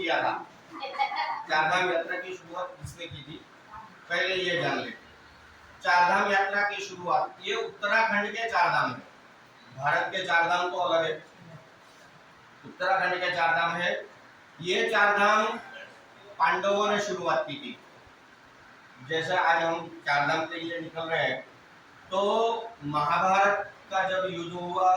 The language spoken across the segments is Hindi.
किया था, चारधाम यात्रा की शुरुआत किसने की थी, पहले ये जान ले। चारधाम यात्रा की शुरुआत, ये उत्तराखंड के चारधाम है, भारत के चारधाम तो अलग है, उत्तराखंड के चारधाम है। ये चारधाम पांडवों ने शुरुआत की थी। जैसे आज हम चारधाम के लिए निकल रहे हैं, तो महाभारत का जब युद्ध हुआ,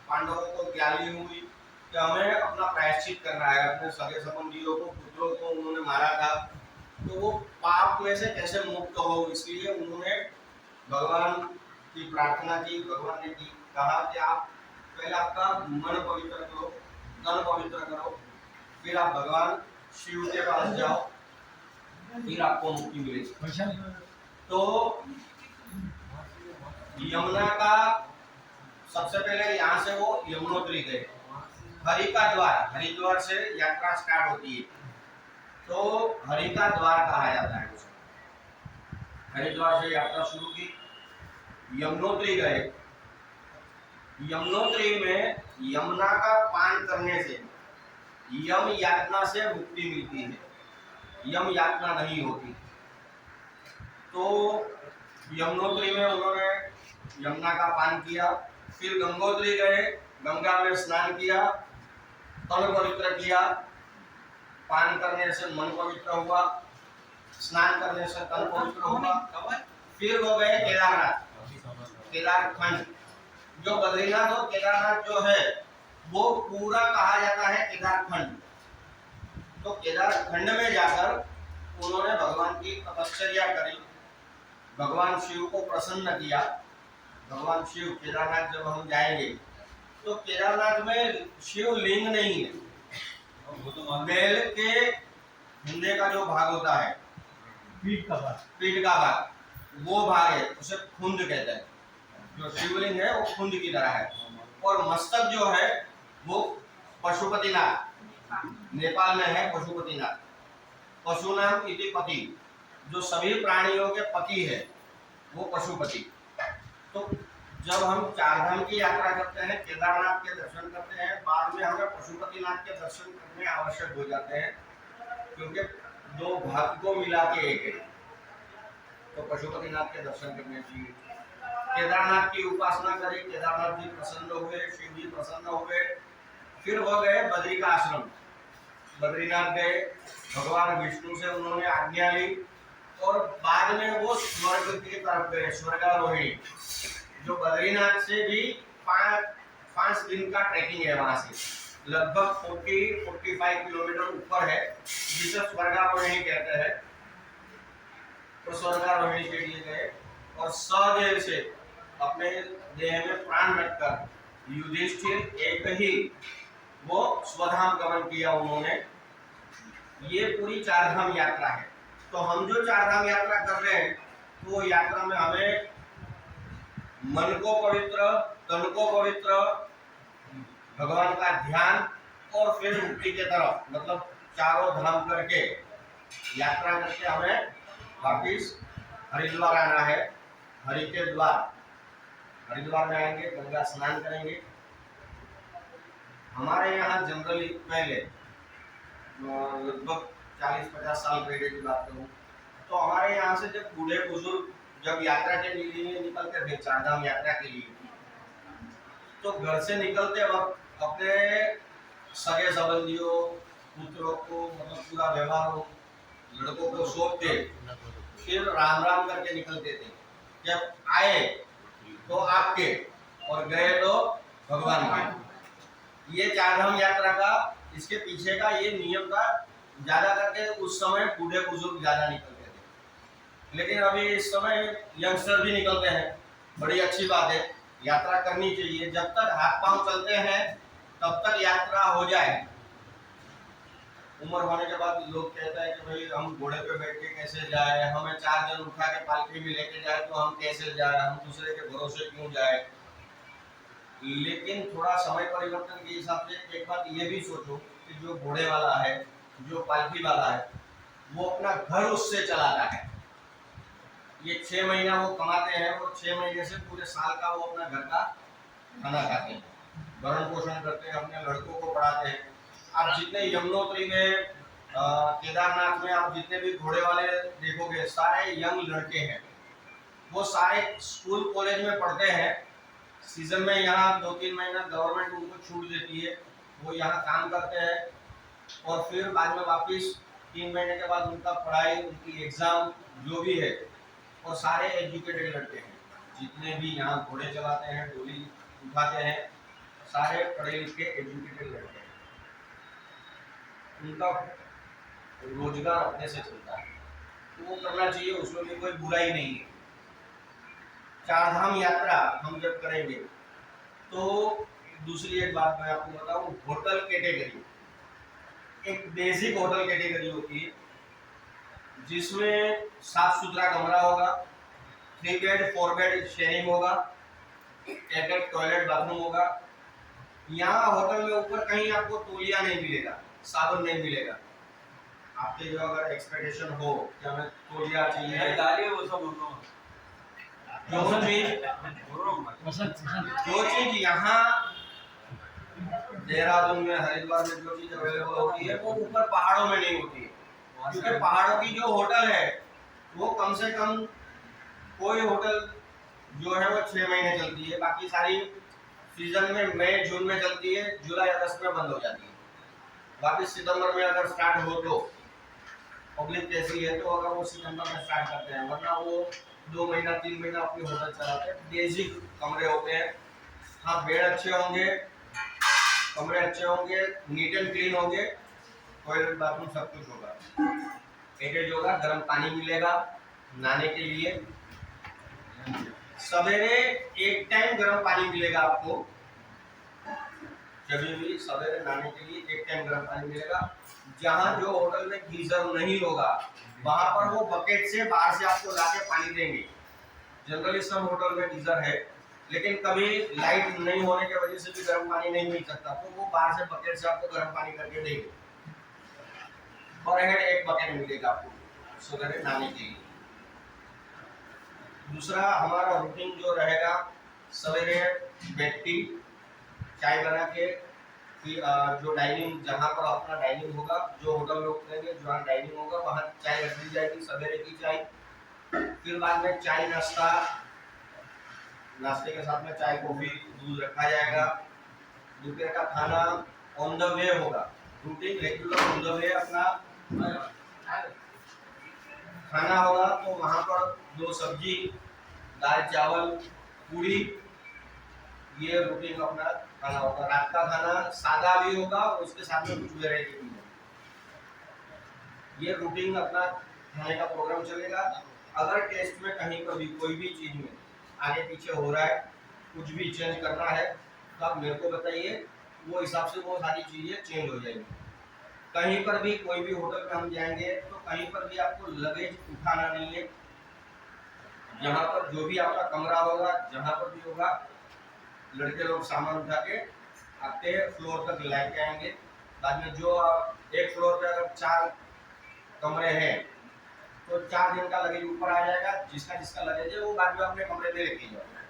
पांडवों को ज्ञानी हुई कि हमें अपना प्रायश्चित करना है, अपने सगे संबंधियों को, पुत्रों को उन्होंने मारा था, तो वो पाप में से कैसे मुक्त हो, इसलिए उन्होंने भगवान की प्रार्थना की। भगवान ने कहा कि आप पहले आपका मन पवित्र करो, तन पवित्र करो, फिर आप भगवान शिव के पास जाओ, फिर आपको मुक्ति मिलेगी। तो यमुना का सबसे पहले यहाँ से वो यमुनोत्री गए, हरि का द्वार, हरिद्वार से यात्रा स्टार्ट होती है, तो हरि का द्वार कहा जाता है उसे। हरिद्वार से यात्रा शुरू की, यमुनोत्री गए। यमुनोत्री में यमुना का पान करने से यम यातना से मुक्ति मिलती है, यम यातना नहीं होती। तो यमुनोत्री में उन्होंने यमुना का पान किया, फिर गंगोत्री गए, गंगा में स्नान किया, तन पवित्र किया, पान करने से मन पवित्र हुआ, स्नान करने से तन पवित्र हुआ। फिर वो गए केदारनाथ, केदारखंड। जो बद्रीनाथ और केदारनाथ जो है वो पूरा कहा जाता है केदारखंड। तो केदारखंड में जाकर उन्होंने भगवान की तपश्चर्या करी, भगवान शिव को प्रसन्न किया। भगवान शिव, केदारनाथ जब हम जाएंगे तो केदारनाथ में शिव लिंग नहीं है, बैल के हिंदे का जो भाग होता है, पीठ का भाग, वो भाग है, उसे खुंद कहते हैं। जो शिवलिंग है वो खुंद की तरह है, और मस्तक जो है वो पशुपतिनाथ, नेपाल में है पशुपतिनाथ। पशुनाम इति पति, जो सभी प्राणियों के पति है वो पशुपति। तो जब हम चारधाम की यात्रा करते हैं, केदारनाथ के दर्शन करते हैं, बाद में हमें पशुपतिनाथ के दर्शन करने आवश्यक हो जाते हैं, क्योंकि दो भाग को मिला के एक है, तो पशुपतिनाथ के दर्शन करने चाहिए। केदारनाथ की उपासना करी, केदारनाथ जी प्रसन्न हुए, शिव जी प्रसन्न हुए। फिर वो गए बद्री का आश्रम, बद्रीनाथ गए, भगवान विष्णु से उन्होंने आज्ञा ली, और बाद में वो स्वर्ग की तरफ गए, स्वर्गारोहिणी। जो बद्रीनाथ से भी 5 दिन का ट्रैकिंग है, वहां से लगभग 40-45 किलोमीटर ऊपर है, जिसे स्वर्गारोहिणी कहते हैं। तो स्वर्गारोहिणी के लिए गए, और सदेव से अपने देह में प्राण रखकर युधिष्ठिर एक ही वो स्वधाम गमन किया उन्होंने। ये पूरी चारधाम यात्रा है। तो हम जो चारधाम यात्रा कर रहे हैं, तो यात्रा में हमें मन को पवित्र, तन को पवित्र, भगवान का ध्यान, और फिर मुक्ति के तरफ, मतलब चारों धाम करके यात्रा करके हमें वापिस हरिद्वार आना है। हरि के द्वार, हरिद्वार में आएंगे, गंगा स्नान करेंगे। हमारे यहाँ जनरली पहले लगभग 40-50 साल पहले की बात करूँ, तो हमारे यहाँ से जब बूढ़े बुजुर्ग जब यात्रा के लिए निकलते थे, चारधाम यात्रा के लिए, तो घर से निकलते वक्त अपने सगे संबंधियों, पुत्रों को, मतलब पूरा व्यवहार हो, लड़कों को सौंपते, फिर राम राम करके निकलते थे। जब आए तो आपके, और गए तो भगवान के। ये चारधाम यात्रा का, इसके पीछे का ये नियम था। ज्यादा करके उस समय बूढ़े बुजुर्ग ज्यादा निकलते थे, लेकिन अभी इस समय यंगस्टर भी निकलते हैं, बड़ी अच्छी बात है, यात्रा करनी चाहिए। जब तक हाथ पांव चलते हैं तब तक यात्रा हो जाए। उम्र होने के बाद लोग कहते हैं कि भाई हम घोड़े पे बैठ के कैसे जाए, हमें 4 जन उठा के पालकी में लेके जाए तो हम कैसे जाए, हम दूसरे के भरोसे क्यों जाए। लेकिन थोड़ा समय परिवर्तन के हिसाब से एक बात ये भी सोचो कि जो घोड़े वाला है, जो पालकी वाला है, वो अपना घर उससे चलाता है। ये 6 महीना वो कमाते हैं, और 6 महीने से पूरे साल का वो अपना घर का खाना खाते हैं, भरण पोषण करते हैं, अपने लड़कों को पढ़ाते हैं। आप जितने यमुनोत्री में केदारनाथ में आप जितने भी घोड़े वाले देखोगे सारे यंग लड़के हैं। वो सारे स्कूल कॉलेज में पढ़ते हैं। सीजन में यहाँ 2-3 महीना गवर्नमेंट उनको छूट देती है, वो यहाँ काम करते हैं और फिर बाद में वापस 3 महीने के बाद उनका पढ़ाई, उनकी एग्जाम जो भी है, और सारे एजुकेटेड लड़के हैं। जितने भी यहाँ घोड़े चलाते हैं, डोली उठाते हैं, सारे पढ़े लिखे एजुकेटेड लड़के हैं। उनका रोजगार अपने से चलता है, तो वो करना चाहिए, उसमें भी कोई बुराई नहीं है। चार धाम यात्रा हम जब करेंगे तो दूसरी एक बात मैं आपको बताऊं, होटल कैटेगरी, एक बेसिक होटल कैटेगरी होती है जिसमें साफ सुथरा कमरा होगा, 3 बेड 4 बेड शेयरिंग होगा, एक टॉयलेट बाथरूम होगा। यहाँ होटल में ऊपर कहीं आपको तौलिया नहीं मिलेगा, साबुन नहीं मिलेगा। आपके जो अगर एक्सपेक्टेशन हो कि हमें तौलिया चाहिए, जो चीज यहाँ देहरादून में, हरिद्वार में जो चीज अवेलेबल होती है वो ऊपर पहाड़ों में नहीं होती है। क्योंकि पहाड़ों की जो होटल है वो कम से कम, कोई होटल जो है वो 6 महीने चलती है, बाकी सारी सीजन में मई जून में चलती है, जुलाई अगस्त में बंद हो जाती है। बाकी सितंबर में अगर स्टार्ट हो तो पब्लिक कैसी है तो अगर वो सितंबर में स्टार्ट करते हैं, वरना वो 2 महीना 3 महीना अपनी होटल चलाते हैं। बेसिक कमरे होते हैं, हाँ बेड अच्छे होंगे, कमरे अच्छे होंगे, नीट एंड क्लीन होंगे, टॉयलेट बाथरूम सब कुछ होगा, अटैच होगा, गर्म पानी मिलेगा नहाने के लिए। सवेरे एक टाइम गर्म पानी मिलेगा आपको, जब भी सवेरे नहाने के लिए एक टाइम गर्म पानी मिलेगा। जहाँ जो होटल में गीजर नहीं होगा वहां पर वो बकेट से बाहर से आपको लाके पानी देंगे। जनरली सब होटल में गीजर है, लेकिन कभी लाइट नहीं होने की वजह से भी गर्म पानी नहीं मिल सकता, तो वो बाहर से बकेट से आपको गर्म पानी करके देंगे। और एक बकेट मिलेगा आपको सवेरे नहाने के लिए। दूसरा हमारा रूटीन जो रहेगा, सवेरे बेड टी, चाय बना के, जो डाइनिंग, जहाँ पर अपना डाइनिंग होगा, जो होटल में उतरेंगे जहाँ डाइनिंग होगा वहाँ चाय रख दी जाएगी, सवेरे की चाय। फिर बाद में चाय नाश्ता, नाश्ते के साथ में चाय कॉफी दूध रखा जाएगा। दोपहर का खाना ऑन द वे होगा, routine regular on the way अपना खाना होगा। तो वहाँ पर 2 सब्जी, दाल चावल पूरी, ये रूटीन अपना खाना होगा। रात का खाना सादा भी होगा और उसके साथ में कुछ वेराइटी भी होगा। ये रूटीन अपना खाने का प्रोग्राम चलेगा। अगर टेस्ट में कहीं पर भी कोई भी चीज में आगे पीछे हो रहा है, कुछ भी चेंज करना है तो आप मेरे को बताइए, वो हिसाब से वो सारी चीजें चेंज हो जाएगी। कहीं पर भी कोई भी होटल में हम जाएंगे तो कहीं पर भी आपको लगेज उठाना नहीं है। यहाँ पर जो भी आपका कमरा होगा, जहाँ पर भी होगा, लड़के लोग सामान उठा के आपके फ्लोर तक लेके आएंगे। बाद में जो एक फ्लोर पे अगर 4 कमरे हैं तो 4 दिन का लगेज ऊपर आ जाएगा। जिसका जिसका लगेज है वो बाद में अपने कमरे में लेके जाएगा।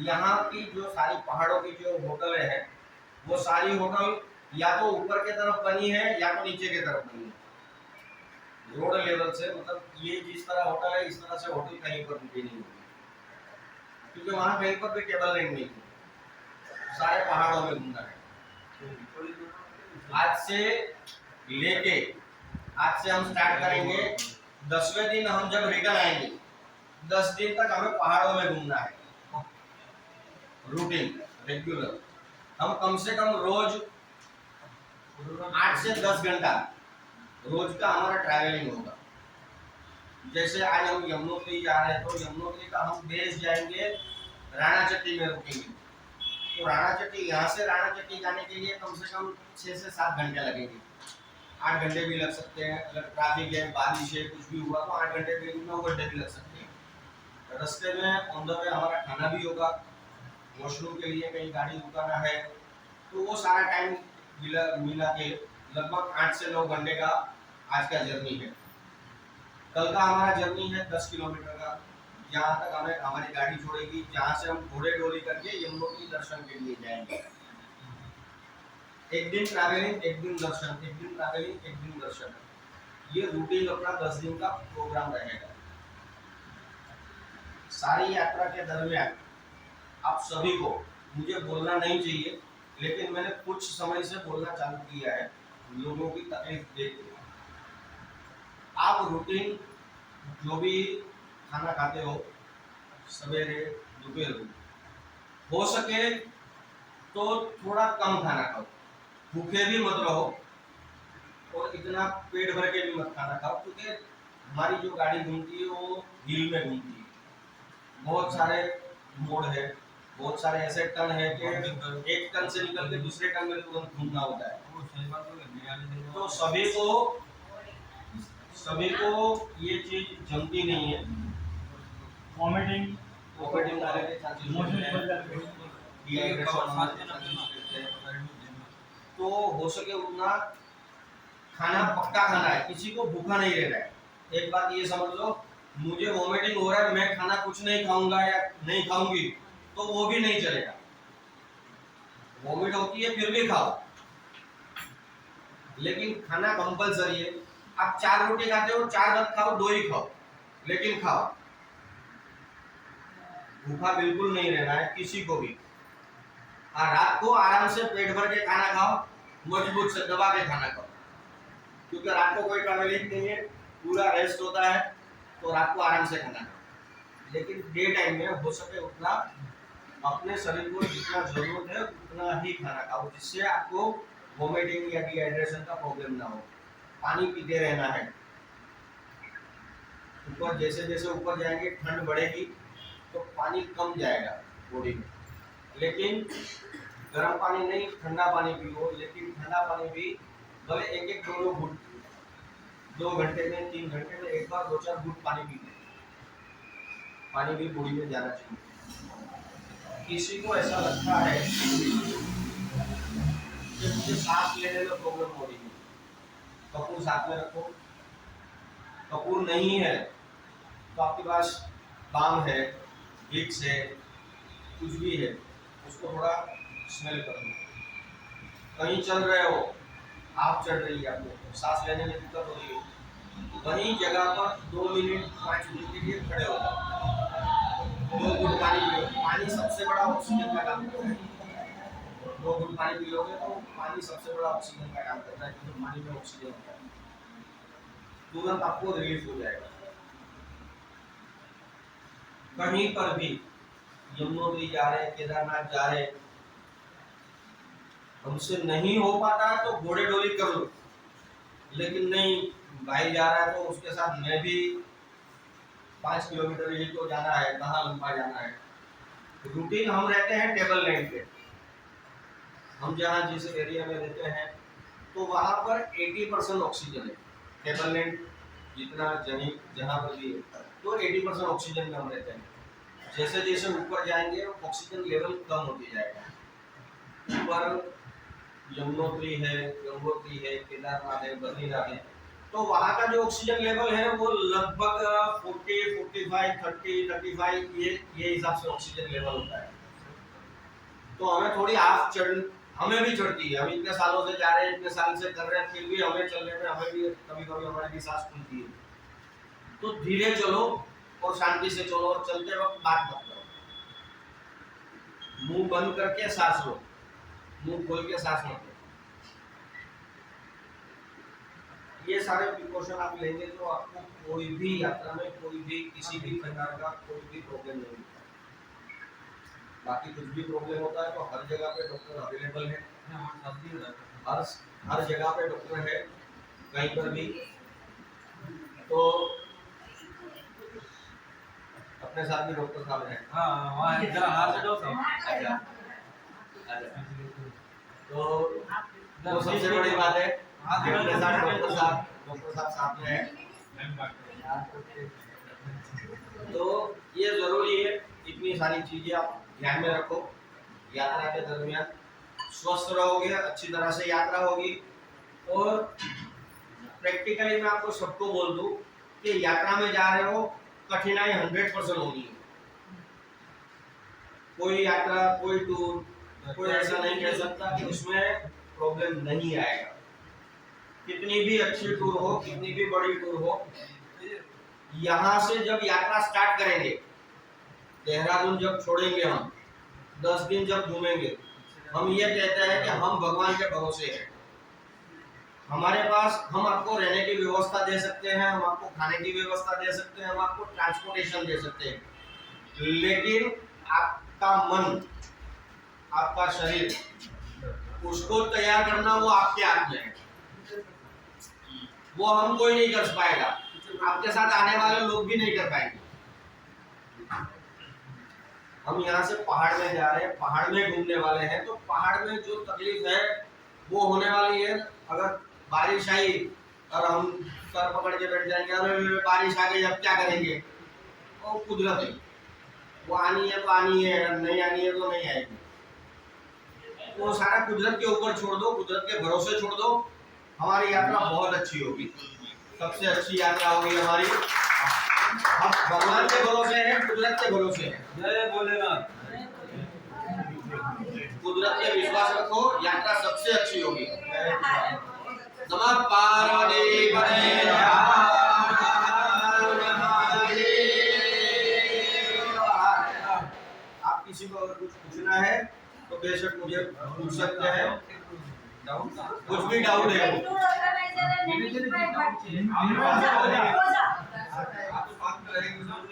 यहाँ की जो सारी पहाड़ों की जो होटल है, वो सारी होटल या तो ऊपर की तरफ बनी है या तो नीचे की तरफ बनी है, रोड लेवल से। मतलब ये जिस तरह होटल है इस तरह से होटल कहीं पर भी नहीं होगी, क्योंकि वहाँ कहीं पर भी केबल लाइन नहीं है, सारे पहाड़ों में घूमना है। आज से हम स्टार्ट करेंगे। 10वें दिन हम जब रिटर्न आएंगे, 10 दिन तक हमें पहाड़ों में घूमना है। रूटीन रेगुलर हम कम से कम रोज 8 से 10 घंटा रोज का हमारा ट्रैवलिंग होगा। जैसे आज हम यमुनोत्री जा रहे हैं तो यमुनोत्री का हम बेस जाएंगे, राणा चट्टी में रुकेंगे। तो राणा चट्टी, यहाँ से राणा चट्टी जाने के लिए कम से कम 6 से 7 घंटे लगेंगे। 8 घंटे भी लग सकते हैं, अगर ट्रैफिक है, बारिश है, कुछ भी हुआ तो 8 घंटे भी, 9 घंटे भी लग सकते हैं। रास्ते में ऑन द वे हमारा खाना भी होगा, वॉशरूम के लिए कहीं गाड़ी रुकाना है, तो वो सारा टाइम मिला के लगभग 8 से 9 घंटे का आज का जर्नी है। कल का हमारा जर्नी है 10 किलोमीटर का, जहाँ तक हमें हमारी गाड़ी छोड़ेगी, जहाँ से हम घोड़े डोली करके यमुनोत्री दर्शन के लिए जाएंगे। एक दिन ट्रैवलिंग, एक दिन दर्शन, एक दिन ट्रैवलिंग, एक दिन दर्शन, ये रूटीन अपना 10 दिन का प्रोग्राम रहेगा। सारी यात्रा के दरमियान आप सभी को, मुझे बोलना नहीं चाहिए लेकिन मैंने कुछ समय से बोलना चालू किया है लोगों की तकलीफ देख के। आप रूटीन जो भी खाना खाते हो, सवेरे दोपहर, हो सके तो थोड़ा कम खाना खाओ, भूखे भी मत रहो और इतना पेट भर के भी मत खाना खाओ, क्योंकि हमारी जो गाड़ी घूमती है वो हिल में घूमती है, बहुत सारे मोड़ है, बहुत सारे ऐसे टर्न है कि एक टर्न से निकल के दूसरे टर्न में तुरंत घूमना होता है। तो सभी को ये चीज जमती नहीं है, वॉमिटिंग वाले के चांसेस होते हैं, डिहाइड्रेशन होने के चांसेस होते हैं। तो हो सके उतना खाना पक्का खाना है, किसी को भूखा नहीं रहना है। एक बात ये समझ लो, मुझे वॉमिटिंग हो रहा है, मैं खाना कुछ नहीं खाऊंगा या नहीं खाऊंगी तो वो भी नहीं चलेगा। वॉमिट होती है फिर भी खाओ, लेकिन खाना कंपलसरी है। आप 4 रोटी खाते हो, 4 मत खाओ, 2 ही खाओ, लेकिन खाओ। भूखा बिल्कुल नहीं रहना है किसी को भी। रात को आराम से पेट भर के खाना खाओ, मजबूत से दबा के खाना खाओ, क्योंकि रात को कोई ट्रैवलिंग नहीं है, पूरा रेस्ट होता है, तो रात को आराम से खाना खाओ। लेकिन डे टाइम में हो सके उतना अपने शरीर को जितना जरूरत है उतना ही खाना खाओ, जिससे आपको वोमिटिंग या डिहाइड्रेशन का प्रॉब्लम ना हो। पानी पीते रहना है। ऊपर जैसे जैसे ऊपर जाएंगे ठंड बढ़ेगी तो पानी कम जाएगा बॉडी में, लेकिन गर्म पानी नहीं, ठंडा पानी पियो। लेकिन ठंडा पानी भी भले एक 2 घूंट, 2 घंटे में 3 घंटे में एक बार 2-4 घूंट पानी पी लें। पानी भी बॉडी में जाना चाहिए। किसी को ऐसा लगता है कि मुझे सांस लेने में प्रॉब्लम हो रही है, कपूर साथ में रखो। कपूर नहीं है तो आपके पास बाम है, विक्स है, कुछ भी है, उसको थोड़ा स्मेल कर लो। कहीं चल रहे हो, आप चढ़ रही है, आपको सांस लेने में दिक्कत हो रही है, वहीं जगह पर 2 मिनट 5 मिनट के लिए खड़े हो जाओ, 2 घूंट पानी पियो। पानी सबसे बड़ा ऑक्सीजन का काम करता है। 2 घूंट पानी पियोगे तो पानी सबसे बड़ा ऑक्सीजन का काम करता है, क्योंकि पानी में ऑक्सीजन होता है, तुरंत आपको रिलीफ हो जाएगा। कहीं पर भी यमुनोत्री जा रहे, केदारनाथ जा रहे, हमसे नहीं हो पाता है तो घोड़े डोली कर लो, लेकिन नहीं भाई जा रहा है तो उसके साथ मैं भी 5 किलोमीटर ही तो जाना है, कहाँ लंबा जाना है। रूटीन हम रहते हैं टेबल लैंड पे, हम जहाँ जिस एरिया में रहते हैं तो वहाँ पर 80% ऑक्सीजन है। टेबल लैंड जितना जहाँ पर भी है तो 80% ऑक्सीजन में हम रहते हैं। जैसे जैसे ऊपर जाएंगे ऑक्सीजन लेवल कम होती जाएगा। ऊपर यमुनोत्री है, गंगोत्री है, केदारनाथ है, बद्रीनाथ है, तो वहाँ का जो ऑक्सीजन लेवल है वो लगभग 40, 45, 30, 35 ये हिसाब से ऑक्सीजन लेवल होता है। तो हमें थोड़ी हमें भी चढ़ती है। हम इतने सालों से जा रहे हैं, इतने साल से कर रहे हैं, फिर भी हमें चलने में हमें भी कभी कभी हमारी भी सांस खुलती है। तो धीरे चलो और शांति से चलो, और चलते वक्त बात मत करो। मुंह बंद करके सांस लो, मुंह खोल के सांस मत लो। ये सारे प्रिकॉशन आप लेंगे तो आपको कोई भी यात्रा में कोई भी किसी भी प्रकार का कोई भी प्रॉब्लम नहीं होता। बाकी कुछ भी प्रॉब्लम होता है तो हर जगह पे डॉक्टर अवेलेबल है, हर जगह पे डॉक्टर है, कहीं पर भी। तो अपने साथ भी डॉक्टर साहब हैं। हाँ वहाँ जरा हाथ से दो सब। अच्छा, तो वो सबसे बड़ी बात है, अपने साथ डॉक्टर साहब साथ में है। तो ये जरूरी है, इतनी सारी चीजें आप ध्यान में रखो। यात्रा के दरमियान स्वस्थ रहोगे, अच्छी तरह से यात्रा होगी। और प्रैक्टिकली मैं आपको सबको बोल दूं कि यात्रा में जा रहे हो, कठिनाई 100% होगी। कोई यात्रा, कोई टूर, कोई ऐसा नहीं कह सकता कि उसमें प्रॉब्लम नहीं आएगा। कितनी भी अच्छी टूर हो, कितनी भी बड़ी टूर हो, यहाँ से जब यात्रा स्टार्ट करेंगे, देहरादून जब छोड़ेंगे, हम 10 दिन जब घूमेंगे, हम ये कहते हैं कि हम भगवान के भरोसे हैं। हमारे पास, हम आपको रहने की व्यवस्था दे सकते हैं, हम आपको खाने की व्यवस्था दे सकते हैं, हम आपको ट्रांसपोर्टेशन दे सकते हैं, लेकिन आपका मन, आपका शरीर, उसको तैयार करना वो आपके हाथ में है। वो हम कोई नहीं कर पाएगा, आपके साथ आने वाले लोग भी नहीं कर पाएंगे। हम यहाँ से पहाड़ में जा रहे हैं, पहाड़ में घूमने वाले हैं, तो पहाड़ में जो तकलीफ है वो होने वाली है। अगर बारिश आई और हम सर पकड़ के बैठ जाएंगे, अरे बारिश आ गई अब क्या करेंगे, वो कुदरत है, वो आनी है तो आनी है, नहीं आनी है तो नहीं आएगी। वो सारा कुदरत के ऊपर छोड़ दो, कुदरत के भरोसे छोड़ दो। हमारी यात्रा बहुत अच्छी होगी, सबसे अच्छी यात्रा होगी हमारी। हम भगवान के भरोसे हैं, कुदरत के भरोसे हैं। जय भोलेनाथ। कुदरत पे विश्वास रखो, यात्रा सबसे अच्छी होगी। नमः पार्वती पते। आप किसी को अगर कुछ पूछना है तो बेशक मुझे पूछ सकते हैं, कुछ भी डाउट है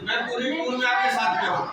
मैं पूरी टूर में आपके साथ में हूँ।